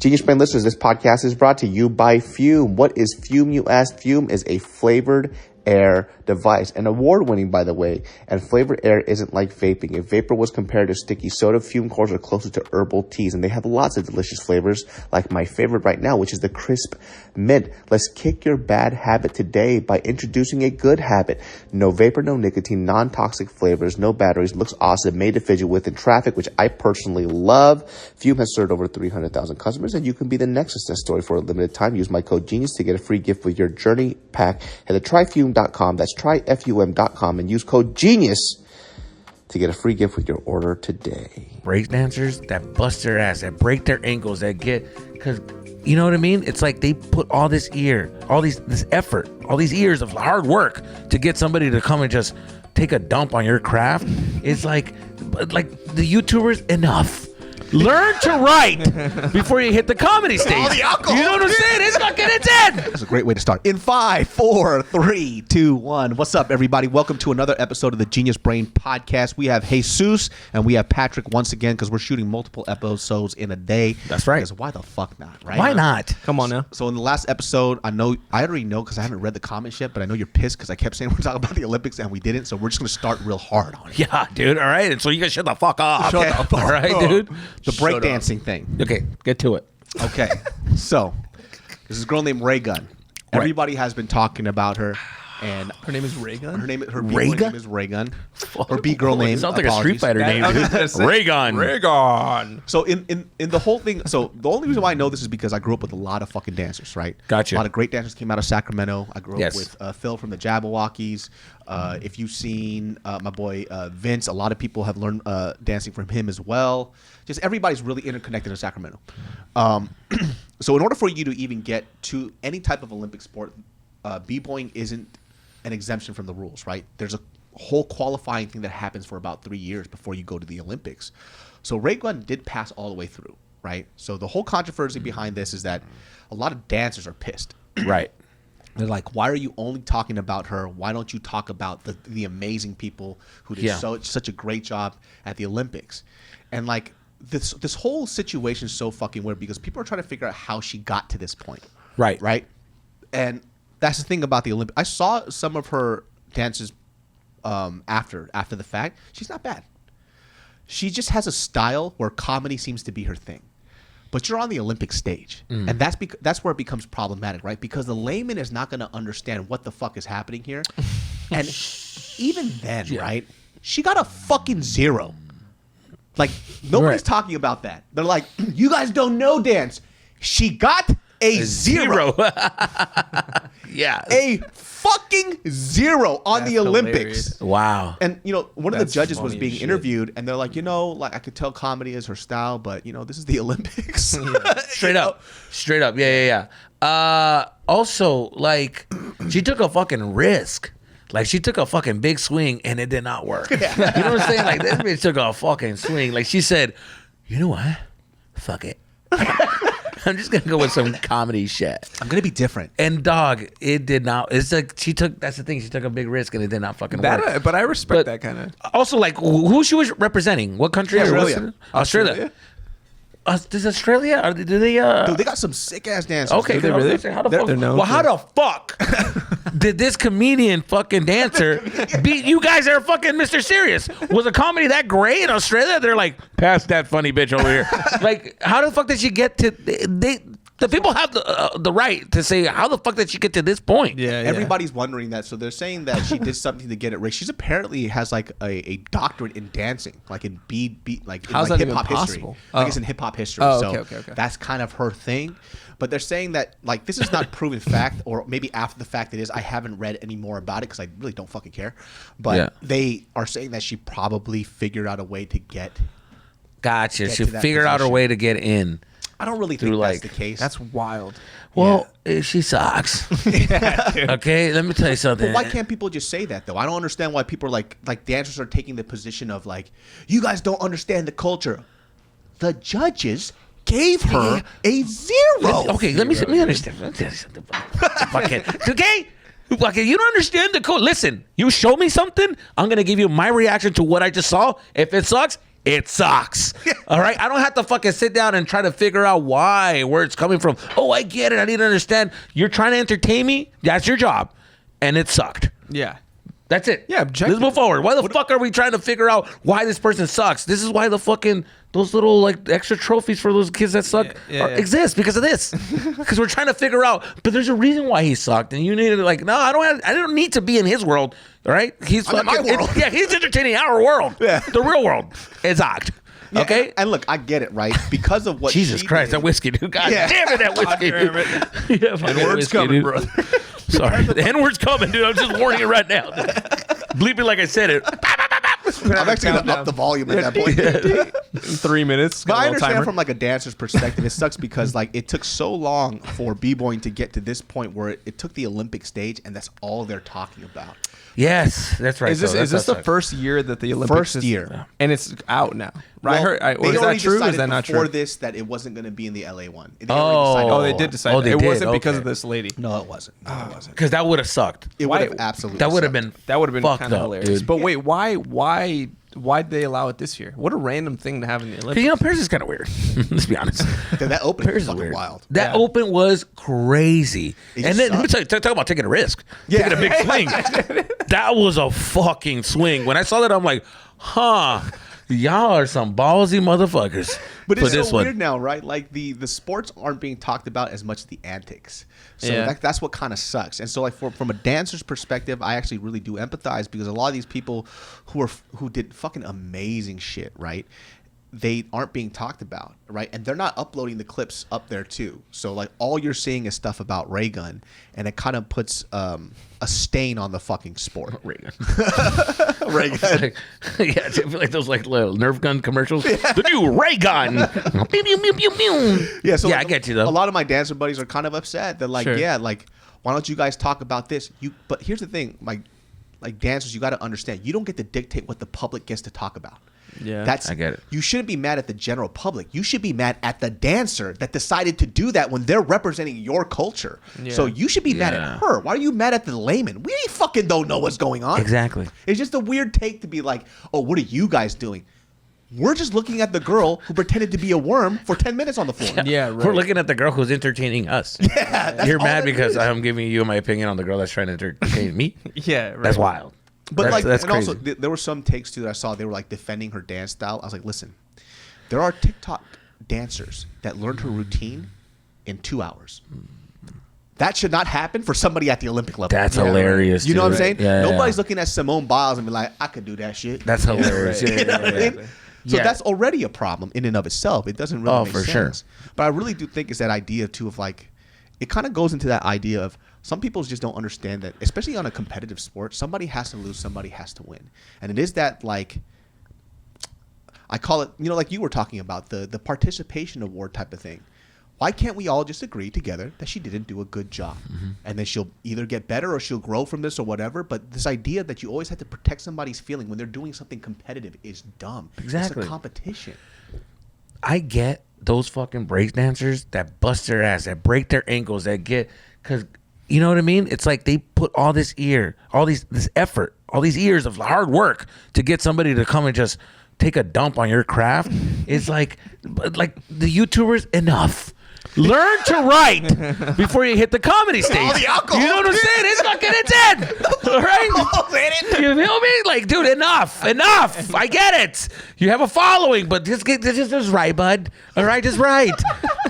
Genius Brain listeners, this podcast is brought to you by Fume. What is Fume, you ask? Fume is a flavored air device, and award-winning, by the way. And flavored air isn't like vaping. If vapor was compared to sticky soda, Fume cores are closer to herbal teas, and they have lots of delicious flavors, like my favorite right now, which is the crisp mint. Let's kick your bad habit today by introducing a good habit. No vapor, no nicotine, non-toxic flavors, no batteries, looks awesome, made to fidget with in traffic, which I personally love. Fume has served over 300,000 customers, and you can be the next success story for a limited time. Use my code GENIUS to get a free gift with your Journey pack. Head to tryfume.com. That's tryfum.com and use code GENIUS to get a free gift with your order today. Breakdancers that bust their ass, that break their ankles, that get, because you know what I mean? It's like they put all this effort, all these years of hard work to get somebody to come and just take a dump on your craft. It's like the YouTubers, enough. Learn to write before you hit the comedy stage. All the alcohol. You know what I'm saying? It's in. That's a great way to start. In 5, 4, 3, 2, 1. What's up, everybody? Welcome to another episode of the Genius Brain Podcast. We have Jesus and we have Patrick once again because we're shooting multiple episodes in a day. That's right. Because why the fuck not, right? Why not? Come on now. So in the last episode, I already know because I haven't read the comments yet, but I know you're pissed because I kept saying we're talking about the Olympics and we didn't. So we're just going to start real hard on it. Yeah, dude. All right. And so you guys shut the fuck up. Shut the fuck All right, up. dude. The breakdancing thing. Okay, get to it. Okay, so this is a girl named Raygun. Everybody has been talking about her, and Her name is Raygun? her B-boy name is Raygun. Her B-girl name. Sounds like a Street Fighter name, dude. Raygun. Raygun. So in the whole thing, so the only reason why I know this is because I grew up with a lot of fucking dancers, right? Gotcha. A lot of great dancers came out of Sacramento. I grew Yes. up with Phil from the Jabberwockies. If you've seen my boy Vince, a lot of people have learned dancing from him as well. Just everybody's really interconnected in Sacramento. So in order for you to even get to any type of Olympic sport, b-boying isn't an exemption from the rules, right? There's a whole qualifying thing that happens for about 3 years before you go to the Olympics. So Raygun did pass all the way through, right? So the whole controversy behind this is that a lot of dancers are pissed. Right. They're like, why are you only talking about her? Why don't you talk about the amazing people who did such a great job at the Olympics? And like this whole situation is so fucking weird because people are trying to figure out how she got to this point. Right. Right? And that's the thing about the Olympics. I saw some of her dances after the fact. She's not bad. She just has a style where comedy seems to be her thing. But you're on the Olympic stage, and that's where it becomes problematic, right? Because the layman is not going to understand what the fuck is happening here. And even then, right, she got a fucking 0. Like, nobody's talking about that. They're like, you guys don't know dance. She got a 0. Yeah. A fucking 0 on the Olympics. Hilarious. Wow. And, you know, one of the That's judges was funny being as shit. interviewed, and they're like, you know, like, I could tell comedy is her style, but, you know, this is the Olympics. Straight up. Yeah. Also, like, she took a fucking risk. Like, she took a fucking big swing, and it did not work. You know what I'm saying? Like, this bitch took a fucking swing. Like, she said, you know what? Fuck it. I'm just going to go with some comedy shit. I'm going to be different. And dog, it did not. It's like that's the thing. She took a big risk and it did not fucking work. But I respect that kind of. Also, like, who she was representing? What country? Australia. Does Australia? Do they? Dude, they got some sick ass dancers. Okay, they really? How the fuck? They're known Well, how for- the fuck did this comedian fucking dancer beat you guys? Are fucking Mr. Serious. Was a comedy that great in Australia? They're like, pass that funny bitch over here. Like, how the fuck did she get to? The people have the right to say, how the fuck did she get to this point? Yeah. Everybody's wondering that. So they're saying that she did something to get it right. She's apparently has like a doctorate in dancing, like in How's that hip even hop history. possible? Like it's in hip hop history. Oh, so okay. that's kind of her thing. But they're saying that like this is not proven fact, or maybe after the fact it is. I haven't read any more about it because I really don't fucking care. But they are saying that she probably figured out a way to get. Gotcha. She to that figured out a position. way to get in. I don't really think like- that's the case. That's wild. Well, she sucks. Okay, let me tell you something. But why can't people just say that though? I don't understand why people are like dancers are taking the position of like, you guys don't understand the culture. The judges gave her a 0. Okay, let me understand. Let me tell you something. Fucking, okay? Fucking, you don't understand the code. Listen, you show me something, I'm going to give you my reaction to what I just saw. If it sucks, it sucks. All right? I don't have to fucking sit down and try to figure out where it's coming from. Oh, I get it. I need to understand. You're trying to entertain me? That's your job. And it sucked. Yeah. That's it. Yeah, let's move forward. Why the fuck are we trying to figure out why this person sucks? This is why the fucking those little like extra trophies for those kids that suck exist because of this. Because we're trying to figure out. But there's a reason why he sucked, and you need to like. No, I don't need to be in his world. All right, he's I'm in my world. he's entertaining our world. Yeah, the real world. It sucked. Yeah, okay, and look, I get it, right? Because of what Jesus Christ, that whiskey, dude. God damn it, that whiskey, dude. And words coming, brother. Sorry, the N-word's coming, dude. I'm just warning you right now. Bleep it like I said it. I'm actually going to up the volume at that point. In 3 minutes. But I understand from like a dancer's perspective, it sucks because like it took so long for b-boying to get to this point where it took the Olympic stage, and that's all they're talking about. Yes, that's right. Is this the first year that the Olympics? First year, and it's out now. Right? Well, Is that true? Or is that not true? Before this, that it wasn't going to be in the LA one. They did decide. They it did. wasn't because of this lady. No, it wasn't. No, it wasn't. Because that would have sucked. It would have absolutely. That would have been. That would have been fucked kind of up, hilarious. dude. But wait, why'd they allow it this year? What a random thing to have in the Olympics. You know, Paris is kind of weird. Let's be honest. That open was fucking weird. wild. That open was crazy. And then let me talk about taking a risk. Yeah. Taking a big swing. That was a fucking swing. When I saw that, I'm like, huh. Y'all are some ballsy motherfuckers. But it's so weird now, right? Like the sports aren't being talked about as much as the antics. So that's what kind of sucks. And so like from a dancer's perspective, I actually really do empathize because a lot of these people who did fucking amazing shit, right? They aren't being talked about, right? And they're not uploading the clips up there too. So like all you're seeing is stuff about Raygun, and it kind of puts a stain on the fucking sport. Raygun. Raygun. Yeah, I feel like those like little Nerf gun commercials. The new Raygun. Pew, pew, pew, pew, pew. Yeah, so yeah, like, I get you though. A lot of my dancer buddies are kind of upset. They're like, like, why don't you guys talk about this? But here's the thing, like dancers, you got to understand, you don't get to dictate what the public gets to talk about. Yeah, I get it. You shouldn't be mad at the general public. You should be mad at the dancer that decided to do that when they're representing your culture. Yeah. So you should be mad at her. Why are you mad at the layman? We fucking don't know what's going on. Exactly. It's just a weird take to be like, oh, what are you guys doing? We're just looking at the girl who pretended to be a worm for 10 minutes on the floor. Yeah, right. We're looking at the girl who's entertaining us. Yeah, you're mad because I'm giving you my opinion on the girl that's trying to entertain me. Yeah, right. That's wild. But that's and crazy. also there were some takes too that I saw. They were like defending her dance style. I was like, listen, there are TikTok dancers that learned her routine in 2 hours. That should not happen for somebody at the Olympic level. That's hilarious. You know what I'm saying? Yeah, Nobody's looking at Simone Biles and be like, I could do that shit. That's hilarious. You know what I mean? So that's already a problem in and of itself. It doesn't really make sense. Sure. But I really do think it's that idea too of like, it kind of goes into that idea of some people just don't understand that, especially on a competitive sport, somebody has to lose, somebody has to win. And it is that like, I call it, you know, like you were talking about the participation award type of thing. Why can't we all just agree together that she didn't do a good job? Mm-hmm. And then she'll either get better or she'll grow from this or whatever. But this idea that you always have to protect somebody's feeling when they're doing something competitive is dumb. Exactly. It's a competition. I get those fucking break dancers that bust their ass, that break their ankles, that get, because you know what I mean? It's like they put all this effort, all these years of hard work to get somebody to come and just take a dump on your craft. It's like the YouTubers, enough. Learn to write before you hit the comedy stage. All the alcohol. You know what I'm saying? It's in. All right? You feel me? Like, dude, enough. I get it. You have a following, but just write, bud. All right, just write.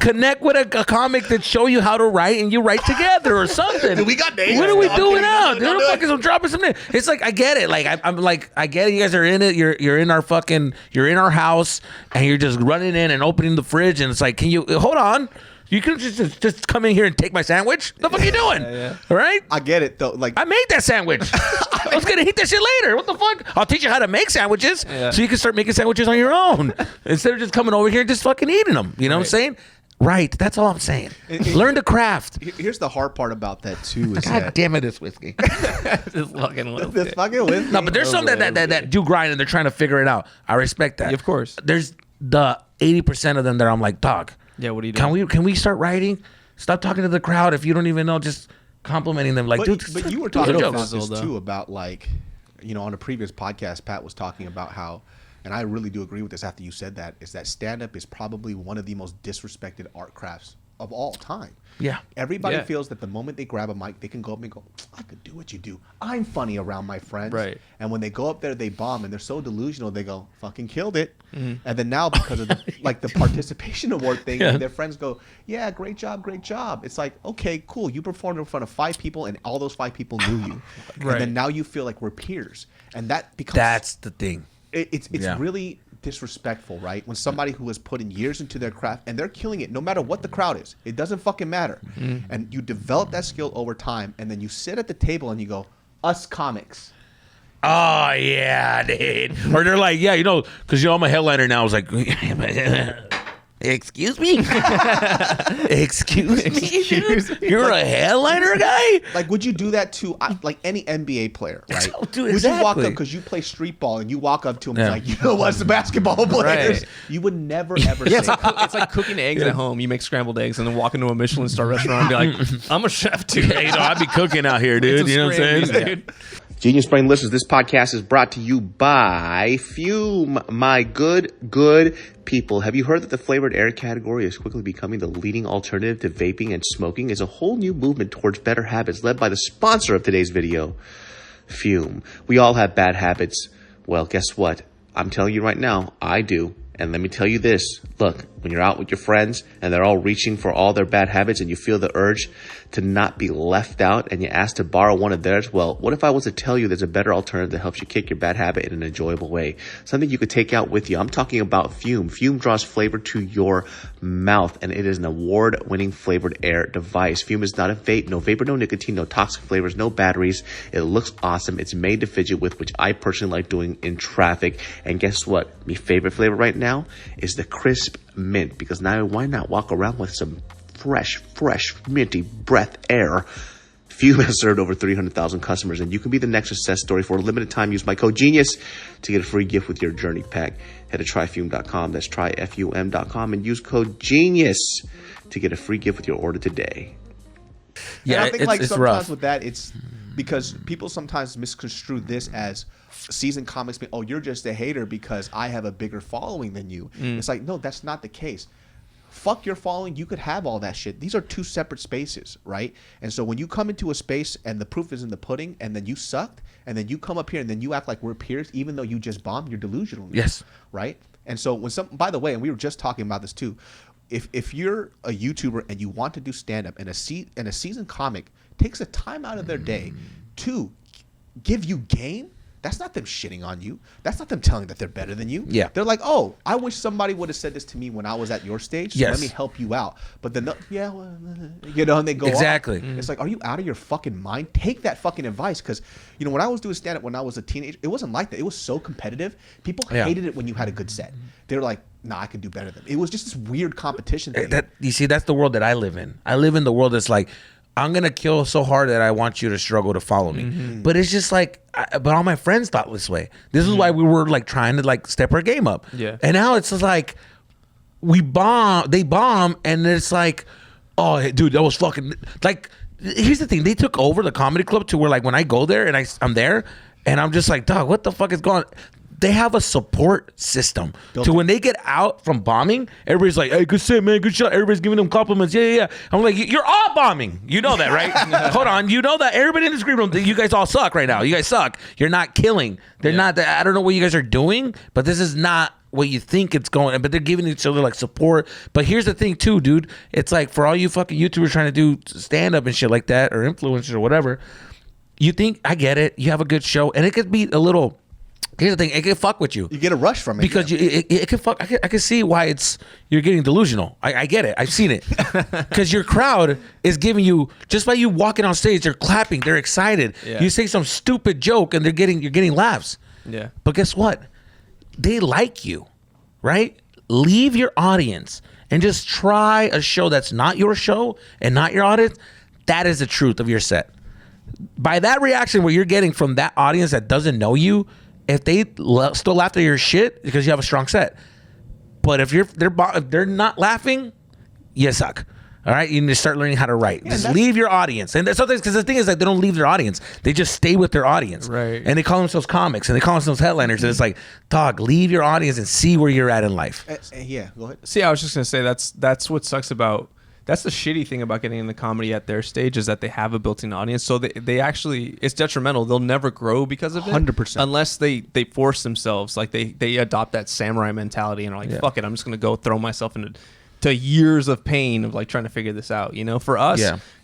Connect with a comic that show you how to write, and you write together or something. We got names. What are we doing now? I'm dropping something. It's like, I get it. Like I'm like, I get it. You guys are in it. You're in our house, and you're just running in and opening the fridge, and it's like, can you hold on? You could just come in here and take my sandwich. What the fuck are you doing? All right? I get it though. Like, I made that sandwich. I was gonna eat that shit later. What the fuck? I'll teach you how to make sandwiches, so you can start making sandwiches on your own instead of just coming over here and just fucking eating them. You know what I'm saying? Right. That's all I'm saying. Learn to craft. Here's the hard part about that too. Is God damn it, this whiskey. This fucking whiskey. This fucking whiskey. No, but there's some that do grind and they're trying to figure it out. I respect that. Of course. There's the 80% of them that I'm like, dog. Yeah, what are you doing? Can we start writing? Stop talking to the crowd if you don't even know. Just complimenting them, like, but, dude. But you were talking about jokes. this too, about like, you know, on a previous podcast, Pat was talking about how and I really do agree with this after you said that, is that stand-up is probably one of the most disrespected art crafts of all time. Yeah. Everybody feels that the moment they grab a mic, they can go up and go, I could do what you do. I'm funny around my friends. Right. And when they go up there, they bomb, and they're so delusional, they go, fucking killed it. And then now, because of the participation award thing, their friends go, yeah, great job, great job. It's like, okay, cool. You performed in front of 5 people, and all those 5 people knew you. And then now you feel like we're peers. And that becomes... That's the thing. It's really disrespectful, right? When somebody who has put in years into their craft and they're killing it no matter what the crowd is, it doesn't fucking matter. And you develop that skill over time, and then you sit at the table and you go, us comics. Oh yeah, dude. Or they're like, yeah, because I'm a headliner now. I was like, excuse me, excuse me, dude? You're a headliner guy. Like, would you do that to like any NBA player, right? Dude, would you walk up because you play street ball and you walk up to him and like, you know what's the basketball players? Right. You would never ever say It's like cooking eggs at home. You make scrambled eggs and then walk into a Michelin star restaurant and be like, I'm a chef too. Yeah, I'd be cooking out here, dude. You know what I'm saying? Dude. Genius Brain listeners, this podcast is brought to you by Fume, my good people. Have you heard that the flavored air category is quickly becoming the leading alternative to vaping and smoking? It's a whole new movement towards better habits led by the sponsor of today's video, Fume. We all have bad habits. Well, guess what? I'm telling you right now, I do. And let me tell you this. Look, when you're out with your friends and they're all reaching for all their bad habits and you feel the urge to not be left out and you ask to borrow one of theirs, well, what if I was to tell you there's a better alternative that helps you kick your bad habit in an enjoyable way? Something you could take out with you. I'm talking about Fume. Fume draws flavor to your mouth, and it is an award-winning flavored air device. Fume is not a vape. No vapor, no nicotine, no toxic flavors, no batteries. It looks awesome. It's made to fidget with, which I personally like doing in traffic. And guess what? My favorite flavor right now is the crisp mint, because now why not walk around with some fresh, minty breath air? Fume has served over 300,000 customers, and you can be the next success story. For a limited time, use my code GENIUS to get a free gift with your journey pack. Head to tryfume.com. That's tryfum.com, and use code GENIUS to get a free gift with your order today. Yeah, and I think it's sometimes rough. with that, it's because people sometimes misconstrue this as seasoned comics being, oh, you're just a hater because I have a bigger following than you. It's like, no, that's not the case. Fuck your following. You could have all that shit. These are 2 separate spaces, right? And so when you come into a space and the proof is in the pudding, and then you sucked, and then you come up here and then you act like we're peers, even though you just bombed, you're delusional. Yes. Right? And so when by the way, and we were just talking about this too, if you're a YouTuber and you want to do stand-up, and a seasoned comic takes a time out of their day to give you game, that's not them shitting on you. That's not them telling that they're better than you. Yeah. They're like, oh, I wish somebody would have said this to me when I was at your stage. So Yes. let me help you out. But then, and they go Exactly. off. It's like, are you out of your fucking mind? Take that fucking advice. Because, when I was doing stand-up when I was a teenager, it wasn't like that. It was so competitive. People hated it when you had a good set. They were like, nah, I can do better than them. It was just this weird competition thing. You see, that's the world that I live in. I live in the world that's like, I'm going to kill so hard that I want you to struggle to follow me. But it's just like, but all my friends thought this way. This is why we were like trying to like step our game up. Yeah. And now it's just like, they bomb, and it's like, oh, dude, that was fucking, like, here's the thing. They took over the comedy club to where like when I go there and I'm there and I'm just like, dog, what the fuck is going on? They have a support system to when they get out from bombing, everybody's like, hey, good set, man, good shot. Everybody's giving them compliments. Yeah. I'm like, you're all bombing. You know that, right? Hold on. You know that everybody in the screen room, you guys all suck right now. You guys suck. You're not killing. They're not, I don't know what you guys are doing, but this is not what you think it's going, but they're giving each other like support. But here's the thing too, dude. It's like for all you fucking YouTubers trying to do stand up and shit like that, or influencers or whatever, you think, I get it. You have a good show, and it could be a little, here's the thing, it can fuck with you. You get a rush from it. Because it can fuck. I can see why you're getting delusional. I get it. I've seen it. Because your crowd is giving you, just by you walking on stage, they're clapping, they're excited. Yeah. You say some stupid joke and you're getting laughs. Yeah. But guess what? They like you, right? Leave your audience and just try a show that's not your show and not your audience. That is the truth of your set. By that reaction where you're getting from that audience that doesn't know you, if they still laugh at your shit, because you have a strong set. But if they're not laughing, you suck. All right, you need to start learning how to write. Just leave your audience, and that's something because the thing is like they don't leave their audience; they just stay with their audience, Right? And they call themselves comics, and they call themselves headliners, and it's like, dog, leave your audience and see where you're at in life. Yeah, go ahead. See, I was just gonna say that's what sucks about. That's the shitty thing about getting into comedy at their stage is that they have a built-in audience. So they actually, it's detrimental. They'll never grow because of it. 100%. Unless they force themselves. Like they adopt that samurai mentality and are like, fuck it, I'm just going to go throw myself into years of pain of like trying to figure this out. You know, for us,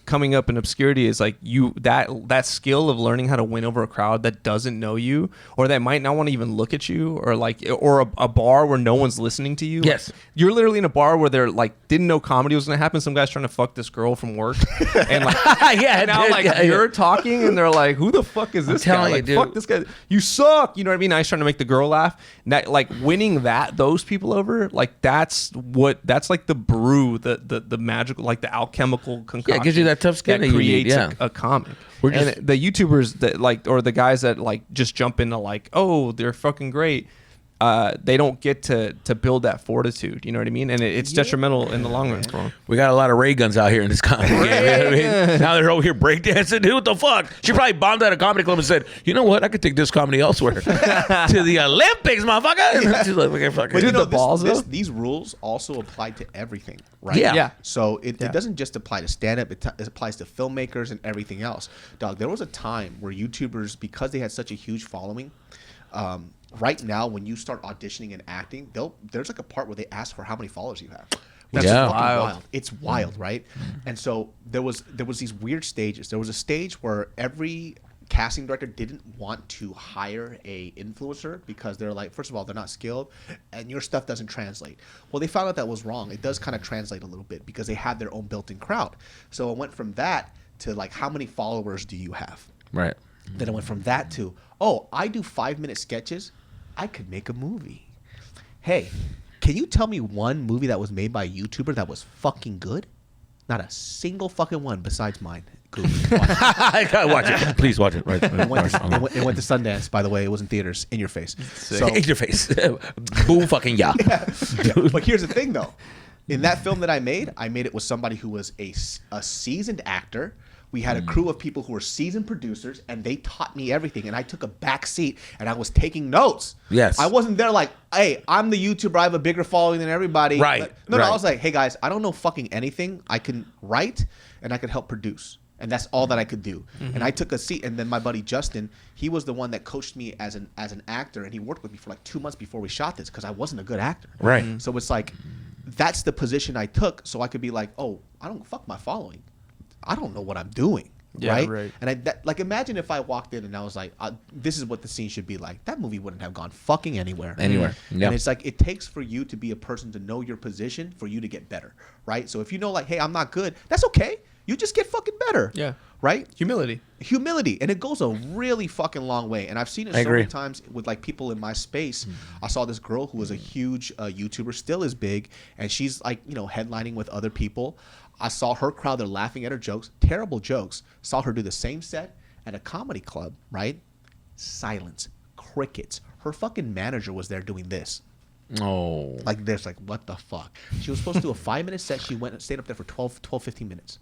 coming up in obscurity is like that skill of learning how to win over a crowd that doesn't know you or that might not want to even look at you or a bar where no one's listening to you. Yes. Like, you're literally in a bar where they're like didn't know comedy was gonna happen. Some guy's trying to fuck this girl from work and like you're talking and they're like, who the fuck is this guy? Like, fuck this guy, you suck. You know what I mean? I was trying to make the girl laugh. And that like winning those people over, like that's like the brew, the magical, like the alchemical concoction. Yeah, it gives you that tough skin that that you creates need, a comic. Just, and the YouTubers that like, or the guys that like just jump into like, oh, they're fucking great. They don't get to build that fortitude. You know what I mean? And it's detrimental in the long run for them. We got a lot of Rayguns out here in this comedy game. You know what I mean? Now they're over here breakdancing. Dude, what the fuck? She probably bombed at a comedy club and said, you know what? I could take this comedy elsewhere. To the Olympics, motherfucker. And she's like, okay, fuck But it. the balls, these rules also apply to everything, right? Yeah. So it doesn't just apply to stand-up. It applies to filmmakers and everything else. Dog, there was a time where YouTubers, because they had such a huge following, right now, when you start auditioning and acting, there's like a part where they ask for how many followers you have. That's wild. It's wild, right? And so there was these weird stages. There was a stage where every casting director didn't want to hire a influencer because they're like, first of all, they're not skilled, and your stuff doesn't translate. Well, they found out that was wrong. It does kind of translate a little bit because they had their own built-in crowd. So it went from that to like, how many followers do you have? Right. Then it went from that to, oh, I do 5-minute sketches. I could make a movie. Hey, can you tell me one movie that was made by a YouTuber that was fucking good? Not a single fucking one besides mine. Google. I gotta watch it. Please watch it. Right. It went to Sundance, by the way. It was in theaters. In your face. So, in your face. Boom fucking yeah. But here's the thing, though. In that film that I made it with somebody who was a seasoned actor. We had a crew of people who were seasoned producers, and they taught me everything. And I took a back seat, and I was taking notes. Yes. I wasn't there like, hey, I'm the YouTuber. I have a bigger following than everybody. Right. No, I was like, hey, guys, I don't know fucking anything. I can write, and I can help produce. And that's all that I could do. Mm-hmm. And I took a seat, and then my buddy Justin, he was the one that coached me as an actor, and he worked with me for like 2 months before we shot this because I wasn't a good actor. Right. Mm-hmm. So it's like, that's the position I took, so I could be like, oh, I don't fuck my following. I don't know what I'm doing. Yeah, right. And like, imagine if I walked in and I was like, this is what the scene should be like. That movie wouldn't have gone fucking anywhere. Yeah. And it's like, it takes for you to be a person to know your position for you to get better. Right. So if you know like, hey, I'm not good, that's okay. You just get fucking better. Yeah. Right. Humility. And it goes a really fucking long way. And I've seen it so many times with like people in my space. I saw this girl who was a huge YouTuber, still is big, and she's like, headlining with other people. I saw her crowd, they're laughing at her jokes, terrible jokes. Saw her do the same set at a comedy club, right? Silence, crickets. Her fucking manager was there doing this. Oh. Like this, like, what the fuck? She was supposed to do a 5-minute set. She went and stayed up there for 15 minutes.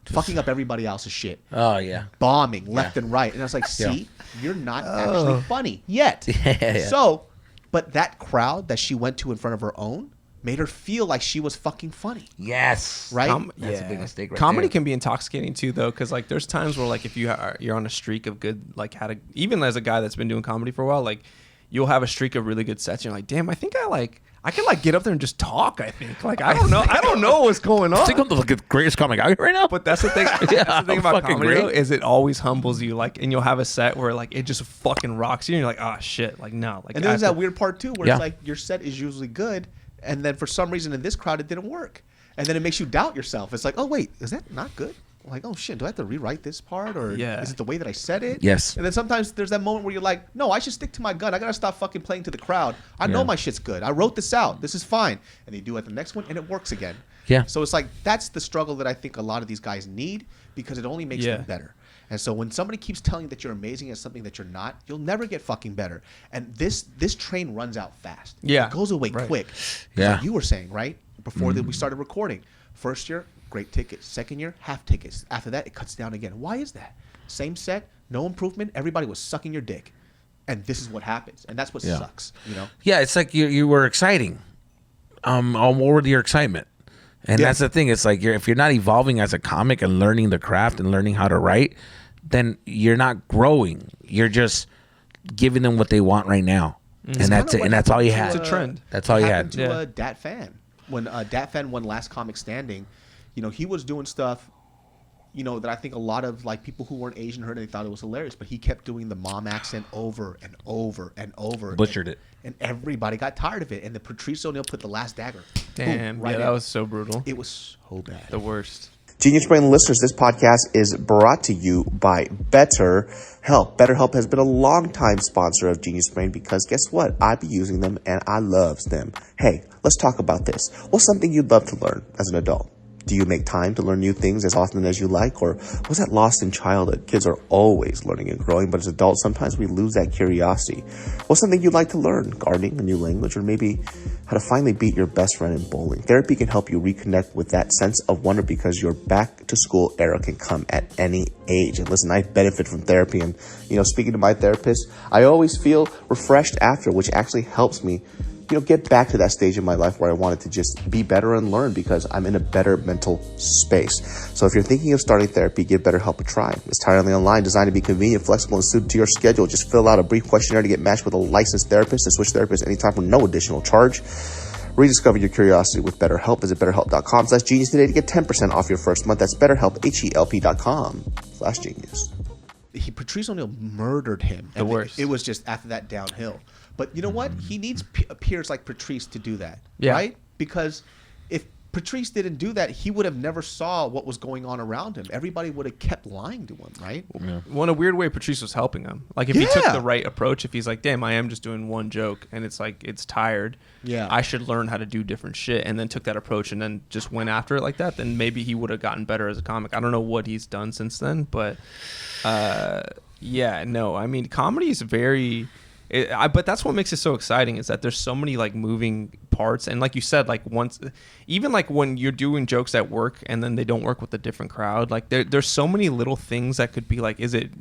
Fucking up everybody else's shit. Oh, yeah. Bombing left and right. And I was like, see, you're not actually funny yet. Yeah. So, but that crowd that she went to in front of her own made her feel like she was fucking funny. Yes. Right? That's a big mistake right Comedy there. can be intoxicating too, though, because like there's times where like if you're on a streak of good, like even as a guy that's been doing comedy for a while, like you'll have a streak of really good sets. And you're like, damn, I think I can like get up there and just talk. I think like I don't know what's going on. I think I'm the greatest comic out here right now. But that's the thing. That's the thing about comedy great. though, is it always humbles you. Like, and you'll have a set where like it just fucking rocks you, and you're like, oh shit, like no, like. And then there's that weird part too, where Yeah. it's like your set is usually good, and then for some reason in this crowd it didn't work, and then it makes you doubt yourself. It's like, oh wait, is that not good? Like, oh shit, do I have to rewrite this part, or is it the way that I said it? Yes. And then sometimes there's that moment where you're like, no, I should stick to my gun. I gotta stop fucking playing to the crowd. I know my shit's good. I wrote this out. This is fine. And you do it the next one, and it works again. Yeah. So it's like that's the struggle that I think a lot of these guys need, because it only makes them better. And so when somebody keeps telling you that you're amazing at something that you're not, you'll never get fucking better. And this train runs out fast. Yeah. It goes away quick. Yeah. Like you were saying, right? Before that we started recording. First year, great tickets. Second year, half tickets. After that, it cuts down again. Why is that? Same set, no improvement. Everybody was sucking your dick, and this is what happens, and that's what sucks. Yeah, it's like you were exciting. What were your excitement? And that's the thing. It's like if you're not evolving as a comic and learning the craft and learning how to write, then you're not growing. You're just giving them what they want right now, and that's it. And that's all you had. It's a trend. That's all you had. To Dat Fan, when Dat Fan won Last Comic Standing, he was doing stuff, that I think a lot of like people who weren't Asian heard and they thought it was hilarious, but he kept doing the mom accent over and over and over. Butchered it. And everybody got tired of it. And the Patrice O'Neal put the last dagger. Damn, boom, that was so brutal. It was so bad. The worst. Genius Brain listeners, this podcast is brought to you by BetterHelp. BetterHelp has been a long-time sponsor of Genius Brain because guess what? I be using them and I loves them. Hey, let's talk about this. What's something you'd love to learn as an adult? Do you make time to learn new things as often as you like? Or was that lost in childhood? Kids are always learning and growing, but as adults, sometimes we lose that curiosity. What's something you'd like to learn? Gardening, a new language, or maybe how to finally beat your best friend in bowling. Therapy can help you reconnect with that sense of wonder because your back to school era can come at any age. And listen, I benefit from therapy, and speaking to my therapist, I always feel refreshed after, which actually helps me get back to that stage in my life where I wanted to just be better and learn because I'm in a better mental space. So if you're thinking of starting therapy, give BetterHelp a try. It's entirely online, designed to be convenient, flexible, and suited to your schedule. Just fill out a brief questionnaire to get matched with a licensed therapist and switch therapists anytime for no additional charge. Rediscover your curiosity with BetterHelp. Visit BetterHelp.com/genius today to get 10% off your first month. That's BetterHelp, HELP.com/genius. Patrice O'Neal murdered him. The worst. It was just after that downhill. But you know what? He needs peers like Patrice to do that, right? Because if Patrice didn't do that, he would have never saw what was going on around him. Everybody would have kept lying to him, right? Yeah. Well, in a weird way, Patrice was helping him. Like if he took the right approach, if he's like, damn, I am just doing one joke and it's like, it's tired. Yeah. I should learn how to do different shit, and then took that approach and then just went after it like that, then maybe he would have gotten better as a comic. I don't know what he's done since then, but comedy is very... but that's what makes it so exciting, is that there's so many like moving parts, and like you said, like even like when you're doing jokes at work and then they don't work with a different crowd, like there's so many little things that could be like, is it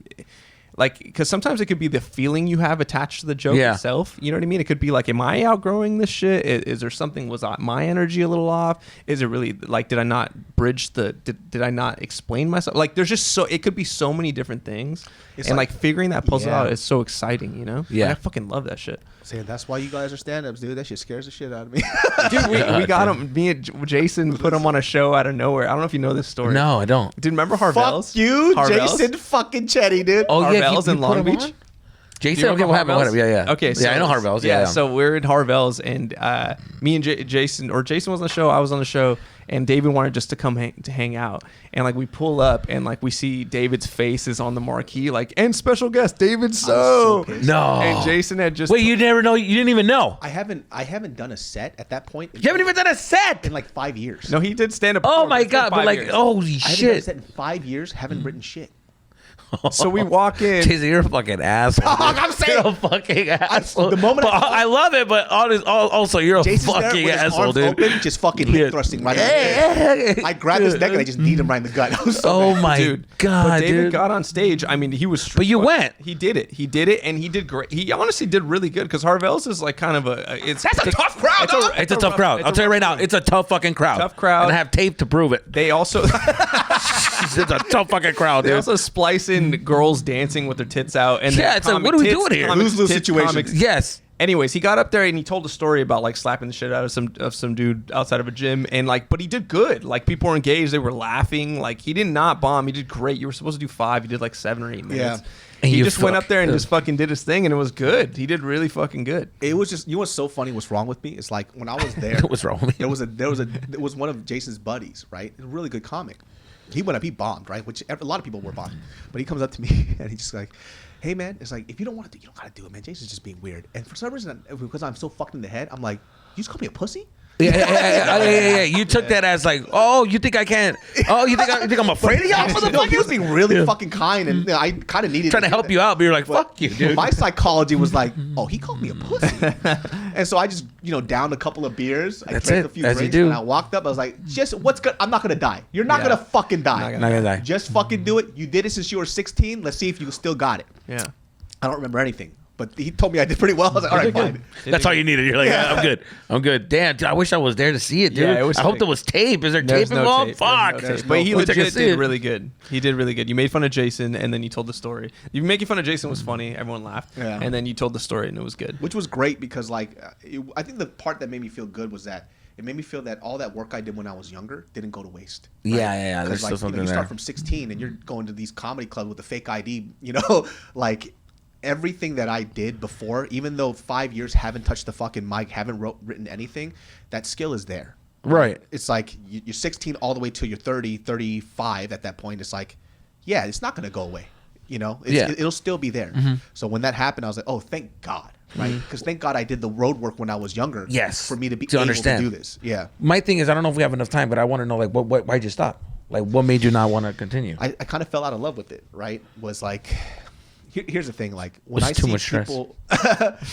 like, because sometimes it could be the feeling you have attached to the joke itself, you know what I mean? It could be like, am I outgrowing this shit? Is there something, was my energy a little off? Is it really like, did I not bridge did I not explain myself? Like there's just it could be so many different things. It's and like figuring that puzzle out is so exciting, Yeah. Like, I fucking love that shit. Saying that's why you guys are stand-ups, dude. That shit scares the shit out of me. Dude, we got him. Me and Jason put him on a show out of nowhere. I don't know if you know this story. No, I don't. Dude, remember Harvell's? Fuck you, Jason fucking Chetty, dude. Oh, Harvell's in Long Beach. Jason, okay, what happened? Yeah. Okay, so I know Harvell's. Yeah. So we're at Harvell's, and me and Jason was on the show. I was on the show, and David wanted just to come hang out. And like we pull up, and like we see David's face is on the marquee, like, and special guest David So. No. And Jason had just you never know. You didn't even know. I haven't done a set at that point. You haven't even done a set in like 5 years. No, he did stand up. Oh my god! But like, holy shit! I haven't done a set in 5 years. Haven't written shit. So we walk in. Jason, you're a fucking asshole. I'm saying, you're a fucking asshole. The moment I love it, but also you're a fucking asshole, dude. Open, just fucking hip thrusting right in the gut. I grabbed his neck and I just kneed him right in the gut. I was so mad. My god, but David dude. got on stage. I mean, he was. But you went. He did it, and he did great. He honestly did really good because Harvell's is like kind of that's a tough crowd. It's a tough crowd. I'll tell you right now, it's a tough fucking crowd. Tough crowd. And I have tape to prove it. They also. It's a tough fucking crowd, dude. They also splice in girls dancing with their tits out, and it's like, what are we doing here? Lose-lose situations. Yes. Anyways, he got up there and he told a story about like slapping the shit out of some dude outside of a gym, and like, but he did good. Like people were engaged, they were laughing. Like he did not bomb. He did great. You were supposed to do 5. He did like 7 or 8 minutes. Yeah. And he just went up there and just fucking did his thing, and it was good. He did really fucking good. It was just, you know what's so funny? What's wrong with me? It's like when I was there. What's wrong with me? It was one of Jason's buddies, right? A really good comic. He went up, he bombed, right? Which a lot of people were bombing. But he comes up to me and he's just like, hey man, it's like, if you don't want to do it, you don't gotta do it, man. Jason's just being weird. And for some reason, because I'm so fucked in the head, I'm like, you just call me a pussy? Yeah. You took that as like, oh, you think I can't? Oh, you think I'm afraid of y'all, motherfucker? He was being really fucking kind, and I kind of needed trying to help you out, but you're like, fuck you, dude. My psychology was like, oh, he called me a pussy, and so I just downed a couple of beers. I drank a few drinks, and I walked up. I was like, just what's good? I'm not gonna die. You're not gonna fucking die. Not gonna die. Just fucking do it. You did it since you were 16. Let's see if you still got it. Yeah. I don't remember anything. But he told me I did pretty well. I was like, all right, fine. That's all you needed. You're like, I'm good. Damn, dude, I wish I was there to see it, dude. Yeah, I hope there was tape. Is there tape involved? Fuck. But he legit did really good. He did really good. You made fun of Jason, and then you told the story. You making fun of Jason was funny. Everyone laughed. Yeah. And then you told the story, and it was good. Which was great because, I think the part that made me feel good was that it made me feel that all that work I did when I was younger didn't go to waste. Right? Yeah. There's still something you there. start from 16, and you're going to these comedy clubs with a fake ID, everything that I did before, even though 5 years haven't touched the fucking mic, haven't written anything, that skill is there. Right. It's like you're 16 all the way till you're 30, 35 at that point. It's like, yeah, it's not going to go away. It'll still be there. Mm-hmm. So when that happened, I was like, oh, thank God. Right? Because thank God I did the road work when I was younger. Yes. For me to be able to do this. Yeah. My thing is, I don't know if we have enough time, but I want to know, like, why'd you stop? Like, what made you not want to continue? I kind of fell out of love with it, right? Was like... Here's the thing, like when I see people,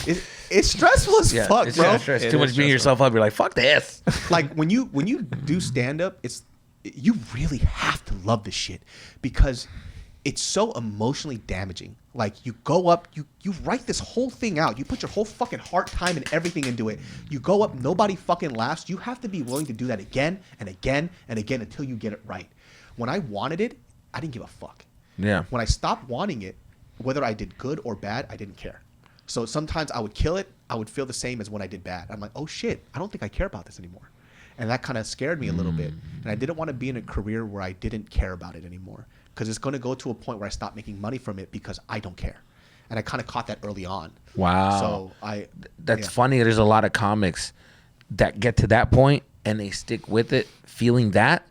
it's stressful as fuck, bro. Too much beating yourself up. You're like, fuck this. Like when you do stand up, you really have to love this shit because it's so emotionally damaging. Like you go up, you write this whole thing out, you put your whole fucking heart, time, and everything into it. You go up, nobody fucking laughs. You have to be willing to do that again and again and again until you get it right. When I wanted it, I didn't give a fuck. Yeah. When I stopped wanting it, whether I did good or bad, I didn't care. So sometimes I would kill it. I would feel the same as when I did bad. I'm like, oh shit, I don't think I care about this anymore. And that kind of scared me a little bit. And I didn't want to be in a career where I didn't care about it anymore. Because it's going to go to a point where I stop making money from it because I don't care. And I kind of caught that early on. Wow. So That's funny. There's a lot of comics that get to that point and they stick with it, feeling that,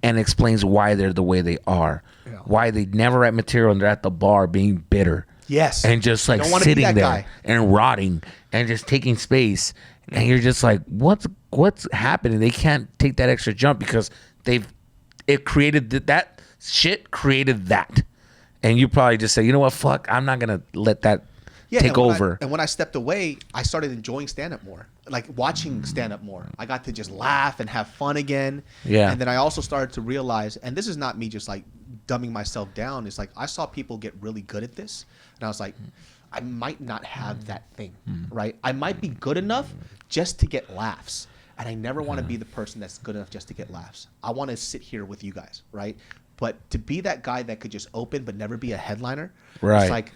and explains why they're the way they are. Yeah. Why they never write material and they're at the bar being bitter. Yes. And just like sitting there guy. And rotting and just taking space. And you're just like, what's happening? They can't take that extra jump because it created that shit created that. And you probably just say, you know what, fuck, I'm not going to let that take over. And when I stepped away, I started enjoying stand-up more. Like watching stand-up more. I got to just laugh and have fun again. Yeah. And then I also started to realize, and this is not me just like dumbing myself down. It's like I saw people get really good at this. And I was like, I might not have that thing, right? I might be good enough just to get laughs. And I never want to be the person that's good enough just to get laughs. I want to sit here with you guys, right? But to be that guy that could just open but never be a headliner, right? It's like,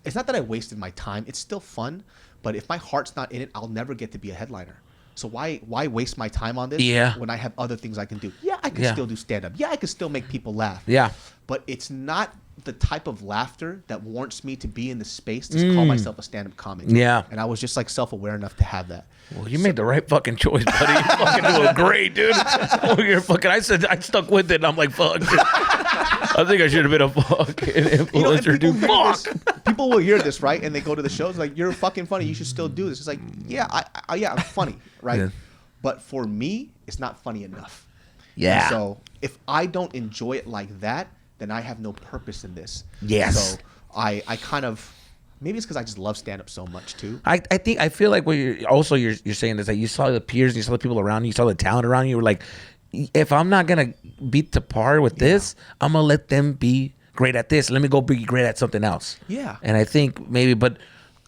it's not that I wasted my time. It's still fun. But if my heart's not in it, I'll never get to be a headliner. So why waste my time on this when I have other things I can do? Yeah, I can still do stand-up. Yeah, I can still make people laugh. Yeah. But it's not the type of laughter that warrants me to be in the space to call myself a stand-up comic. Yeah. And I was just like self-aware enough to have that. Well, you made the right fucking choice, buddy. You're fucking doing great, dude. You're fucking. I stuck with it. And I'm like, fuck. I think I should have been a fucking influencer, dude. Fuck. People will hear this, right? And they go to the shows like, you're fucking funny. You should still do this. It's like, yeah, I'm funny, right? Yeah. But for me, it's not funny enough. Yeah. And so if I don't enjoy it like that, then I have no purpose in this. Yes. So I kind of, maybe it's because I just love stand-up so much too. I feel like what you're saying is that you saw the peers and you saw the people around you, you saw the talent around you. You were like, if I'm not gonna beat the par with this, I'm gonna let them be great at this. Let me go be great at something else. Yeah. And I think maybe, but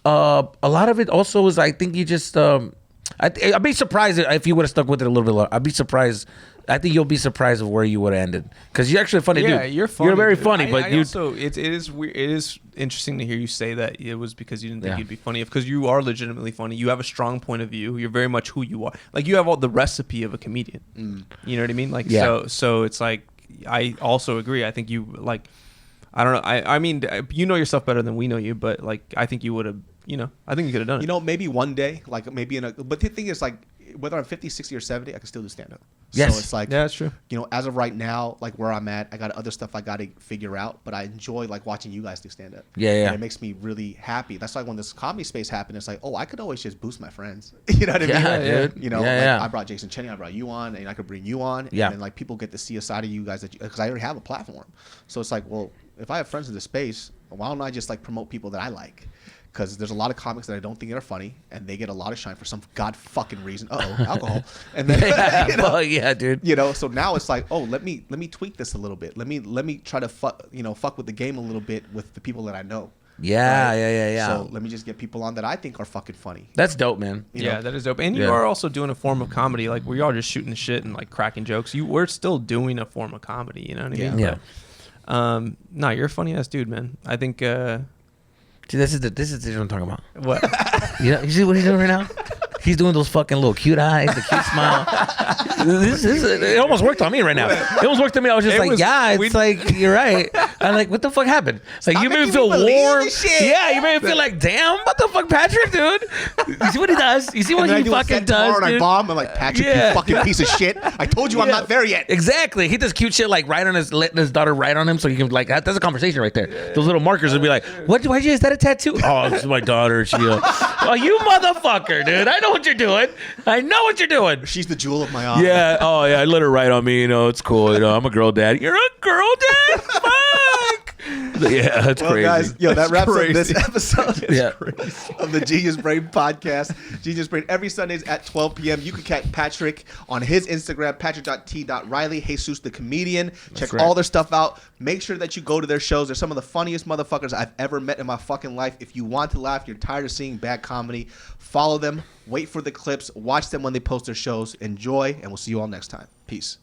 a lot of it also is, I think you just I'd be surprised if you would have stuck with it a little bit longer. I'd be surprised. I think you'll be surprised of where you would have ended, because you're actually a funny dude. Yeah, you're funny. You're very funny, but you also it is weird. It is interesting to hear you say that it was because you didn't think you'd be funny, because you are legitimately funny. You have a strong point of view. You're very much who you are. Like, you have all the recipe of a comedian. You know what I mean? Like, so it's like, I also agree. I think you, like, I don't know. I mean, you know yourself better than we know you, but like, I think you would have. I think you could have done it. Maybe one day, like maybe but the thing is, like, whether I'm 50, 60, or 70, I can still do stand up. Yes. So it's like, Yeah, that's true. You know, as of right now, like where I'm at, I got other stuff I got to figure out, but I enjoy like watching you guys do stand up. Yeah, yeah. And it makes me really happy. That's like when this comedy space happened, it's like, oh, I could always just boost my friends. You know what I mean? Yeah, dude. You know, Yeah, like yeah. I brought Jason Cheney, I brought you on, and I could bring you on. Yeah. And then like people get to see a side of you guys that because I already have a platform. So it's like, well, if I have friends in this space, why don't I just like promote people that I like? Because there's a lot of comics that I don't think are funny, and they get a lot of shine for some god fucking reason. Alcohol. And then, you know, Oh yeah, dude. you know, so now it's like, oh, let me tweak this a little bit. Let me try to fuck with the game a little bit with the people that I know. Yeah, Right? yeah. So let me just get people on that I think are fucking funny. That's dope, man. You know? That is dope. And you Yeah. are also doing a form of comedy. Like, we are just shooting the shit and like cracking jokes. We're still doing a form of comedy. You know what I mean? Yeah. But, no, you're a funny ass dude, man. I think. See, this is what I'm talking about. What? You see what he's doing right now? He's doing those fucking little cute eyes, the cute smile. It almost worked on me right now. It almost worked on me. I was just it's like, you're right. I'm like, what the fuck happened? Like, you made me feel warm. Yeah, you made me feel like, damn, what the fuck, Patrick, dude? You see what he does? You see what he fucking does, and I bomb. I'm like, Patrick, you fucking piece of shit. I told you I'm not there yet. Exactly. He does cute shit like letting his daughter write on him so he can like, that's a conversation right there. Those little markers would be like, why'd you, is that a tattoo? Oh, this is my daughter. Oh, you motherfucker, dude. I know what you're doing. I know what you're doing. She's the jewel of my eye. Yeah. Oh, yeah. I let her write on me. You know, it's cool. You know, I'm a girl dad. You're a girl dad? Fuck. Yeah, that's crazy. Guys, that wraps up this episode of the Genius Brain podcast. Genius Brain every Sundays at 12 p.m. You can catch Patrick on his Instagram, patrick.t.riley, Jesus the Comedian. Check all their stuff out. Make sure that you go to their shows. They're some of the funniest motherfuckers I've ever met in my fucking life. If you want to laugh, you're tired of seeing bad comedy, follow them, wait for the clips, watch them when they post their shows. Enjoy, and we'll see you all next time. Peace.